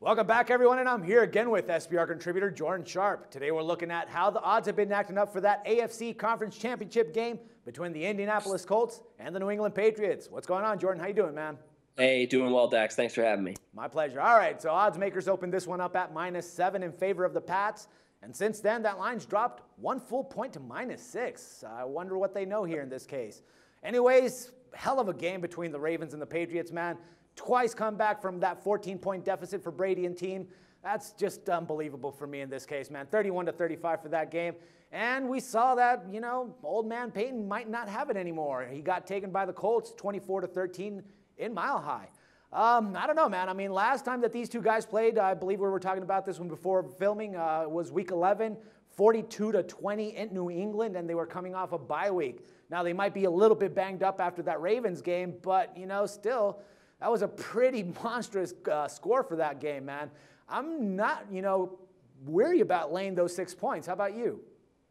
Welcome back, everyone, and I'm here again with SBR contributor Jordan Sharp. Today we're looking at how the odds have been acting up for that AFC Conference Championship game between the Indianapolis Colts and the New England Patriots. What's going on, Jordan? How you doing, man? Hey, doing well, Dax. Thanks for having me. My pleasure. All right, so odds makers opened this one up at -7 in favor of the Pats, and since then that line's dropped 1 full point to -6. I wonder what they know here in this case. Anyways, hell of a game between the Ravens and the Patriots, man. Twice come back from that 14-point deficit for Brady and team. That's just unbelievable for me in this case, man. 31-35 for that game. And we saw that, old man Peyton might not have it anymore. He got taken by the Colts 24-13 in Mile High. I don't know, man. I mean, last time that these two guys played, I believe we were talking about this one before filming, was week 11, 42-20 in New England, and they were coming off a bye week. Now, they might be a little bit banged up after that Ravens game, but, still, that was a pretty monstrous score for that game, man. I'm not, weary about laying those 6 points. How about you?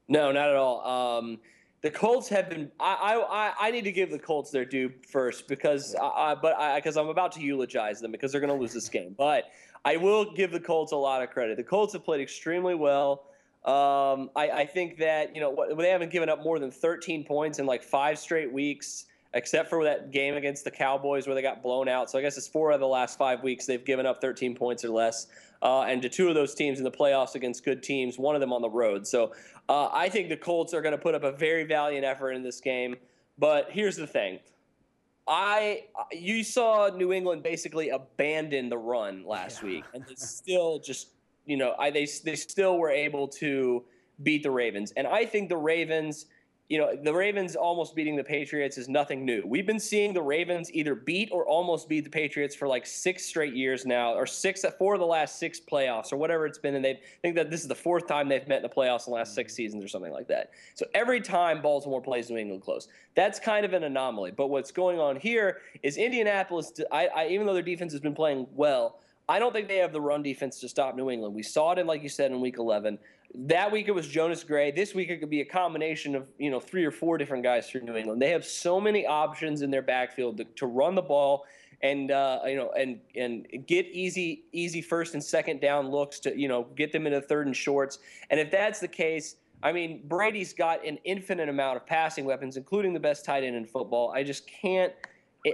No, not at all. The Colts have been. I need to give the Colts their due first because I'm about to eulogize them because they're going to lose this game. But I will give the Colts a lot of credit. The Colts have played extremely well. I think that they haven't given up more than 13 points in like 5 straight weeks, except for that game against the Cowboys where they got blown out. So I guess it's 4 of the last 5 weeks they've given up 13 points or less. And to 2 of those teams in the playoffs against good teams, 1 of them on the road. So I think the Colts are going to put up a very valiant effort in this game. But here's the thing. You saw New England basically abandon the run last week. And they still just, they still were able to beat the Ravens. And I think the Ravens almost beating the Patriots is nothing new. We've been seeing the Ravens either beat or almost beat the Patriots for like 6 straight years now, or 4 of the last 6 playoffs, or whatever it's been. And they think that this is the 4th time they've met in the playoffs in the last 6 seasons or something like that. So every time Baltimore plays New England close, that's kind of an anomaly. But what's going on here is Indianapolis, even though their defense has been playing well, I don't think they have the run defense to stop New England. We saw it like you said, in Week 11. That week it was Jonas Gray. This week it could be a combination of 3 or 4 different guys for New England. They have so many options in their backfield to run the ball and get easy first and second down looks to get them into 3rd and shorts. And if that's the case, I mean, Brady's got an infinite amount of passing weapons, including the best tight end in football. I just can't,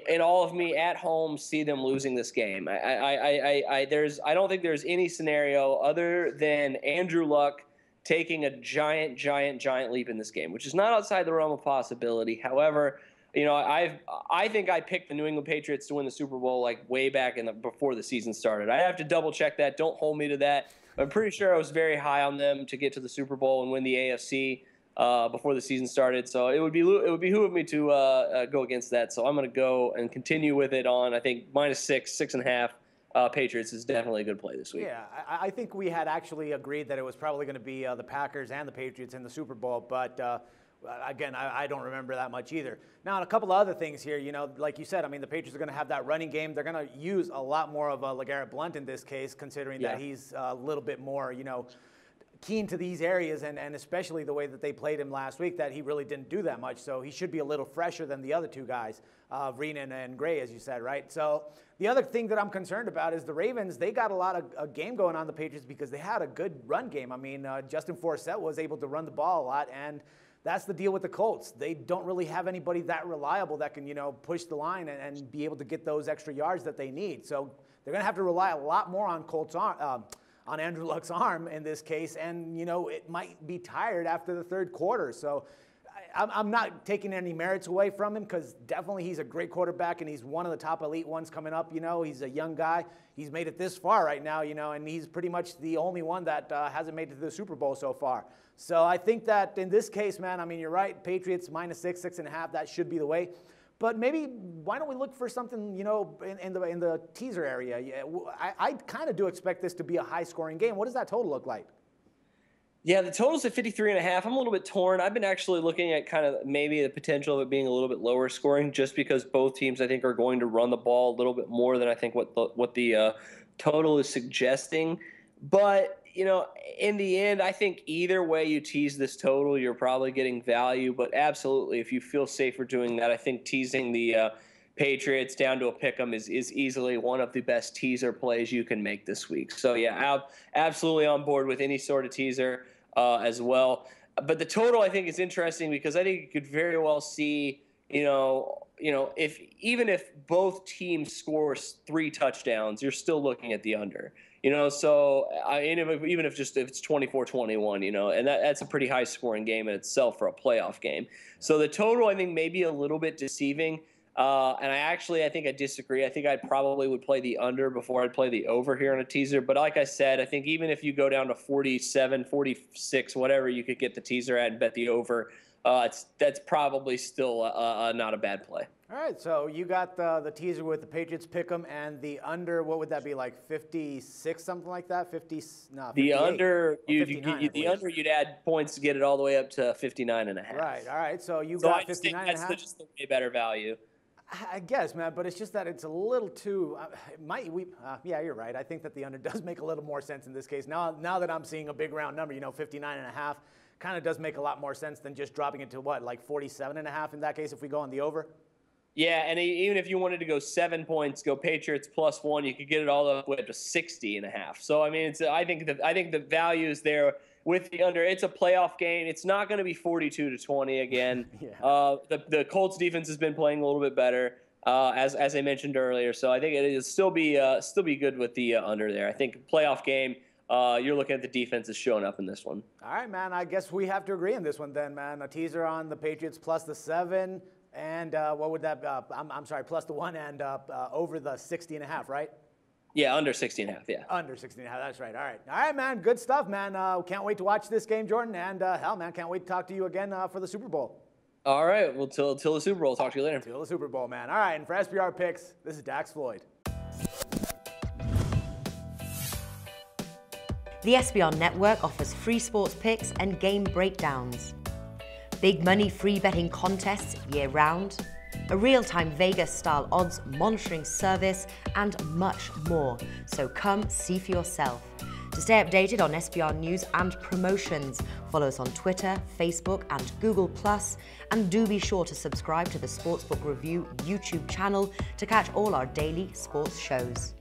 in all of me at home, see them losing this game. I don't think there's any scenario other than Andrew Luck taking a giant leap in this game, which is not outside the realm of possibility. However, I think I picked the New England Patriots to win the Super Bowl like way back before the season started. I have to double check that. Don't hold me to that. I'm pretty sure I was very high on them to get to the Super Bowl and win the AFC. Before the season started, so it would behoove me to go against that. So I'm going to go and continue with it on, I think, -6.5. Patriots is definitely a good play this week. Yeah, I think we had actually agreed that it was probably going to be the Packers and the Patriots in the Super Bowl, but again, I don't remember that much either. Now, a couple of other things here, like you said, I mean, the Patriots are going to have that running game. They're going to use a lot more of LeGarrette Blount in this case, considering that he's a little bit more, keen to these areas, and especially the way that they played him last week, that he really didn't do that much. So he should be a little fresher than the other 2 guys, Reenan and Gray, as you said, right? So the other thing that I'm concerned about is the Ravens. They got a lot of a game going on the Patriots because they had a good run game. I mean, Justin Forsett was able to run the ball a lot, and that's the deal with the Colts. They don't really have anybody that reliable that can, push the line and be able to get those extra yards that they need. So they're going to have to rely a lot more on on Andrew Luck's arm in this case, and it might be tired after the 3rd quarter. So I'm not taking any merits away from him because definitely he's a great quarterback and he's one of the top elite ones coming up. He's a young guy. He's made it this far right now, and he's pretty much the only one that hasn't made it to the Super Bowl so far. So I think that in this case, man, I mean, you're right. Patriots -6, 6.5. That should be the way. But maybe why don't we look for something, in the teaser area? Yeah, I kind of do expect this to be a high-scoring game. What does that total look like? Yeah, the total's at 53.5. I'm a little bit torn. I've been actually looking at kind of maybe the potential of it being a little bit lower scoring, just because both teams I think are going to run the ball a little bit more than I think what the total is suggesting. But in the end, I think either way you tease this total, you're probably getting value. But absolutely, if you feel safer doing that, I think teasing the Patriots down to a pick'em is easily one of the best teaser plays you can make this week. So yeah, absolutely on board with any sort of teaser as well. But the total I think is interesting because I think you could very well see, if even if both teams scores 3 touchdowns, you're still looking at the under. So even if it's 24-21, and that's a pretty high scoring game in itself for a playoff game. So the total I think may be a little bit deceiving. And I think I disagree. I think I probably would play the under before I'd play the over here on a teaser. But like I said, I think even if you go down to 47, 46, whatever you could get the teaser at and bet the over, that's probably still not a bad play. All right, so you got the teaser with the Patriots pick'em and the under. What would that be, like 56, something like that? 50? No, 58. The under, you'd add points to get it all the way up to 59.5. Right. All right. So you got 59.5. That's just the way better value. I guess, man, but it's just that it's a little too. Yeah, you're right. I think that the under does make a little more sense in this case. Now that I'm seeing a big round number, 59.5, kind of does make a lot more sense than just dropping it to what, like 47.5 in that case if we go on the over. Yeah, and even if you wanted to go 7 points, go Patriots +1, you could get it all the way up to 60.5. So I mean, I think the value is there with the under. It's a playoff game. It's not going to be 42-20 again. Yeah. The Colts defense has been playing a little bit better, as I mentioned earlier. So I think it is still be good with the under there. I think playoff game. You're looking at the defense is showing up in this one. All right, man. I guess we have to agree on this one then, man. A teaser on the Patriots plus the 7. And what would that? I'm sorry, plus the 1 and over the 60.5, right? Yeah, under 60.5. Yeah, under 60.5. That's right. All right, man. Good stuff, man. Can't wait to watch this game, Jordan. And hell, man, can't wait to talk to you again for the Super Bowl. All right. Well, till the Super Bowl. Talk to you later. Till the Super Bowl, man. All right. And for SBR Picks, this is Dax Floyd. The SBR Network offers free sports picks and game breakdowns. Big money free betting contests year-round, a real-time Vegas-style odds monitoring service, and much more. So come see for yourself. To stay updated on SBR news and promotions, follow us on Twitter, Facebook, and Google+, and do be sure to subscribe to the Sportsbook Review YouTube channel to catch all our daily sports shows.